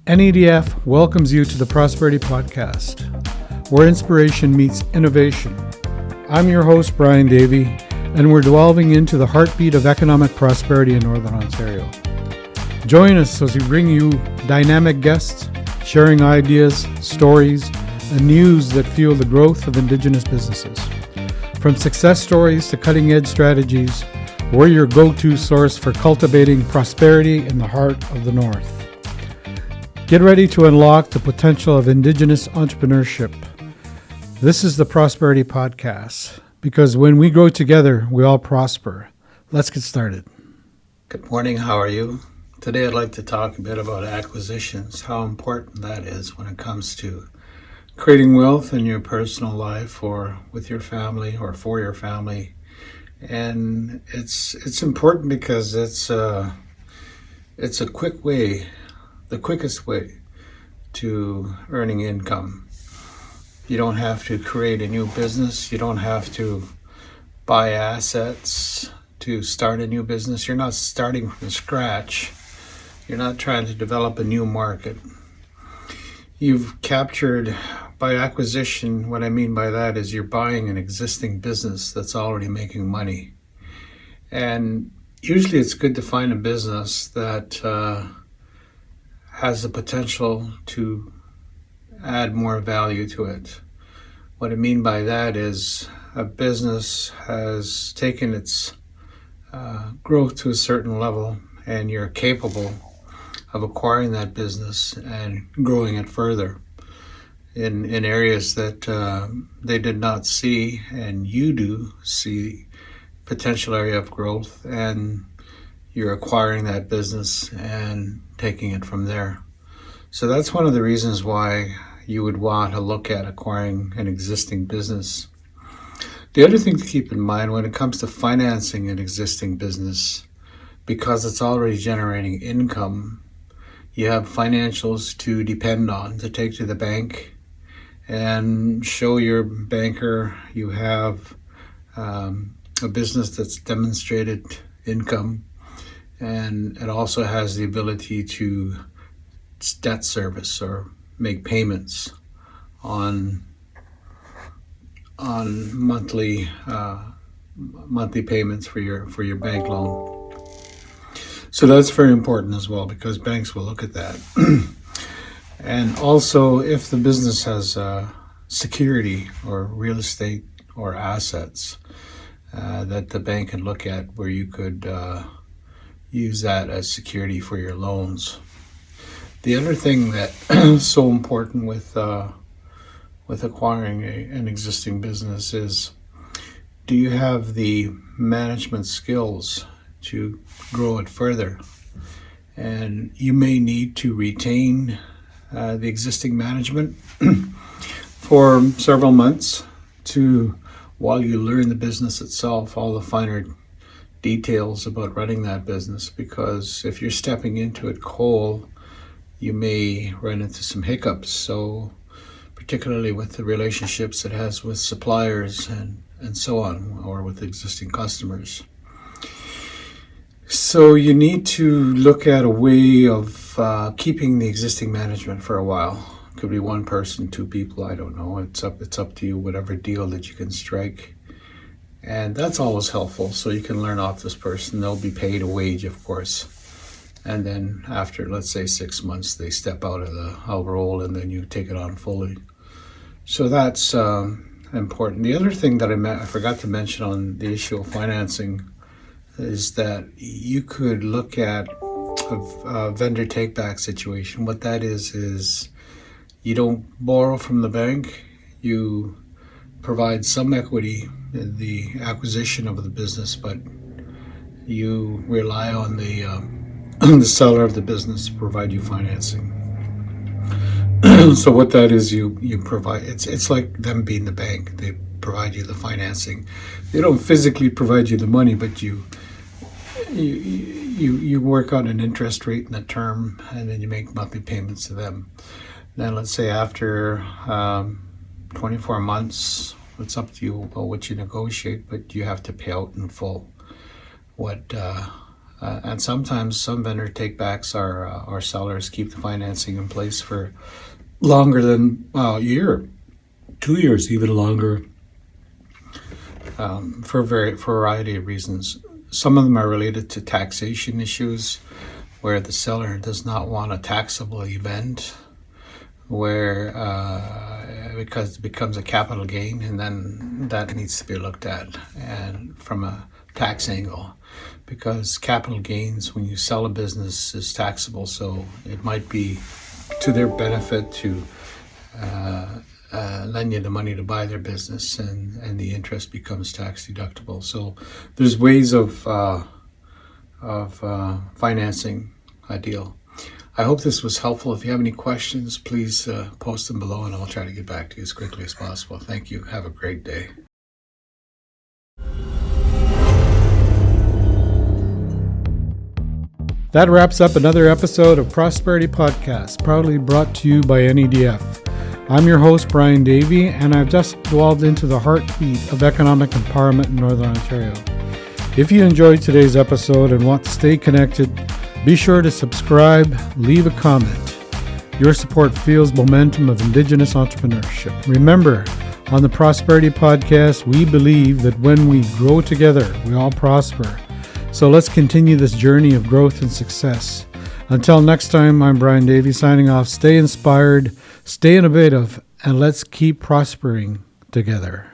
NEDF welcomes you to the Prosperity Podcast, where inspiration meets innovation. I'm your host, Brian Davey, and we're delving into the heartbeat of economic prosperity in Northern Ontario. Join us as we bring you dynamic guests, sharing ideas, stories, and news that fuel the growth of Indigenous businesses. From success stories to cutting-edge strategies, we're your go-to source for cultivating prosperity in the heart of the North. Get ready to unlock the potential of Indigenous entrepreneurship. This is the Prosperity Podcast, because when we grow together, we all prosper. Let's get started. Good morning, how are you? Today I'd like to talk a bit about acquisitions, how important that is when it comes to creating wealth in your personal life or with your family or for your family. And it's important because it's a quick way, the quickest way to earning income. You don't have to create a new business. You don't have to buy assets to start a new business. You're not starting from scratch. You're not trying to develop a new market. You've captured, by acquisition, what I mean by that is you're buying an existing business that's already making money. And usually it's good to find a business that has the potential to add more value to it. What I mean by that is a business has taken its growth to a certain level, and you're capable of acquiring that business and growing it further in areas that they did not see, and you do see potential area of growth, and you're acquiring that business and taking it from there. So that's one of the reasons why you would want to look at acquiring an existing business. The other thing to keep in mind when it comes to financing an existing business, because it's already generating income, you have financials to depend on, to take to the bank and show your banker you have a business that's demonstrated income, and it also has the ability to debt service or make payments on monthly payments for your bank loan. So that's very important as well, because banks will look at that. And also, if the business has security or real estate or assets that the bank can look at, where you could use that as security for your loans. The other thing that's so important with acquiring an existing business is, do you have the management skills to grow it further? And you may need to retain the existing management for several months while you learn the business itself, all the finer details about running that business, because if you're stepping into it cold, you may run into some hiccups. So particularly with the relationships it has with suppliers and so on, or with existing customers. So you need to look at a way of keeping the existing management for a while. It could be one person, two people, I don't know. It's up to you, whatever deal that you can strike. And that's always helpful, so you can learn off this person. They'll be paid a wage, of course. And then after, let's say, 6 months, they step out of the role, and then you take it on fully. So that's important. The other thing that I forgot to mention on the issue of financing is that you could look at a vendor take-back situation. What that is you don't borrow from the bank. You provide some equity in the acquisition of the business, but you rely on the seller of the business to provide you financing. So what that is, you provide, it's like them being the bank. They provide you the financing. They don't physically provide you the money, but you work on an interest rate in the term, and then you make monthly payments to them. Then let's say after 24 months, it's up to you about what you negotiate, but you have to pay out in full what And sometimes some vendor takebacks our sellers keep the financing in place for longer than a year, 2 years, even longer, for a variety of reasons. Some of them are related to taxation issues, where the seller does not want a taxable event, where because it becomes a capital gain, and then that needs to be looked at, and from a tax angle, because capital gains when you sell a business is taxable, so it might be to their benefit to lend you the money to buy their business, and the interest becomes tax deductible. So there's ways of financing a deal. I hope this was helpful. If you have any questions, please post them below, and I'll try to get back to you as quickly as possible. Thank you. Have a great day. That wraps up another episode of Prosperity Podcast, proudly brought to you by NEDF. I'm your host, Brian Davey, and I've just delved into the heartbeat of economic empowerment in Northern Ontario. If you enjoyed today's episode and want to stay connected, be sure to subscribe, leave a comment. Your support fuels momentum of Indigenous entrepreneurship. Remember, on the Prosperity Podcast, we believe that when we grow together, we all prosper. So let's continue this journey of growth and success. Until next time, I'm Brian Davey signing off. Stay inspired, stay innovative, and let's keep prospering together.